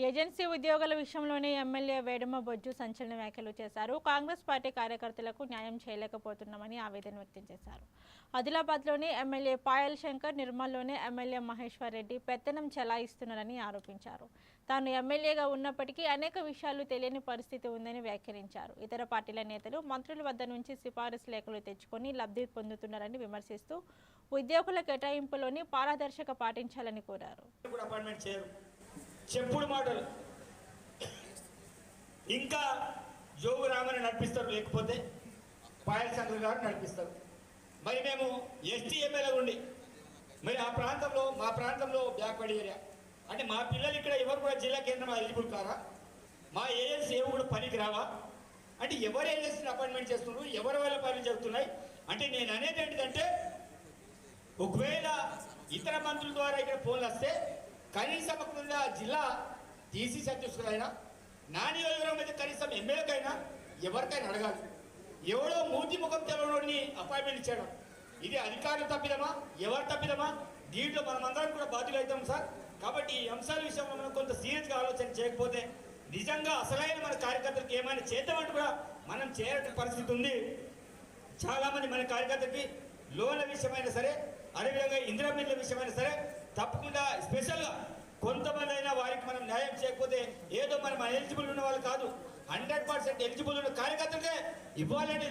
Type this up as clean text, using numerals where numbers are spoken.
Agency ఉద్యోగుల విషయంలోనే MLA వేడుమ Bojju సంచలన వ్యాఖ్యలు చేశారు. కాంగ్రెస్ పార్టీ కార్యకర్తలకు న్యాయం చేయలేకపోతున్నామని ఆవేదన వ్యక్తం చేశారు. ఆదిలాబాద్లోని ఎమ్మెల్యే పాయల్ శంకర్, నిర్మల్లోని ఎమ్మెల్యే మహేశ్వర్ రెడ్డి పెత్తనం చెలాయిస్తున్నారని ఆరోపించారు. తాను ఎమ్మెల్యేగా ఉన్నప్పటికీ అనేక విషయాలు తెలియని పరిస్థితి ఉందని వ్యాఖ్యానించారు. ఇతర పార్టీల నేతలు మంత్రుల వద్ద నుంచి సిఫారసు లేఖలు తెచ్చుకొని లబ్ధి పొందుతున్నారని విమర్శిస్తూ ఉద్యోగుల కేటాయింపులోని పారదర్శక పాటించాలని కోరారు. చెప్పుడు మాటలు ఇంకా జోగు రామని నడిపిస్తారు, లేకపోతే పాయల్ శంకర్ గారు నడిపిస్తారు. మరి మేము ఎస్టీ ఎమ్మెల్యే ఉండి మరి ఆ ప్రాంతంలో మా ప్రాంతంలో బ్యాక్వర్డ్ ఏరియా అంటే మా పిల్లలు ఇక్కడ ఎవరు కూడా జిల్లా కేంద్రం ఎలిజిబుల్ కారా? మా ఏజెన్సీ ఏవి కూడా పనికి రావా? అంటే ఎవరు ఏజెన్సీని అపాయింట్మెంట్ చేస్తున్నారు, ఎవరి వల్ల పనులు జరుగుతున్నాయి అంటే నేను అనేది ఏంటిదంటే ఒకవేళ ఇతర మంత్రుల ద్వారా ఇక్కడ ఫోన్లు వస్తే కనీసం జిల్లా టీసీసీ అధ్యక్షులైనా నా నియోజకవర్గం అయితే కనీసం ఎమ్మెల్యేకైనా ఎవరికైనా అడగాలి. ఎవడో మూర్తి ముఖం తెలవని అపాయింట్మెంట్ ఇచ్చాడు. ఇది అధికారులు తప్పిదమా, ఎవరు తప్పిదమా? దీంట్లో మనమందరం కూడా బాధ్యులు అవుతాం సార్. కాబట్టి ఈ అంశాల విషయంలో మనం కొంత సీరియస్గా ఆలోచన చేయకపోతే నిజంగా అసలైన మన కార్యకర్తలకు ఏమైనా చేద్దామంటే కూడా మనం చేయాల్సిన పరిస్థితి ఉంది. చాలామంది మన కార్యకర్తలకి లోన్ల విషయమైనా సరే, అదేవిధంగా ఇందిరా మిల్లుల విషయమైనా సరే తప్పకుండా స్పెషల్గా కొంతమంది అయినా వారికి మనం న్యాయం చేయకపోతే ఏదో మనం ఎలిజిబుల్ ఉన్న వాళ్ళు కాదు, 100% ఎలిజిబుల్ ఉన్న కార్యకర్తలకే ఇవ్వాలని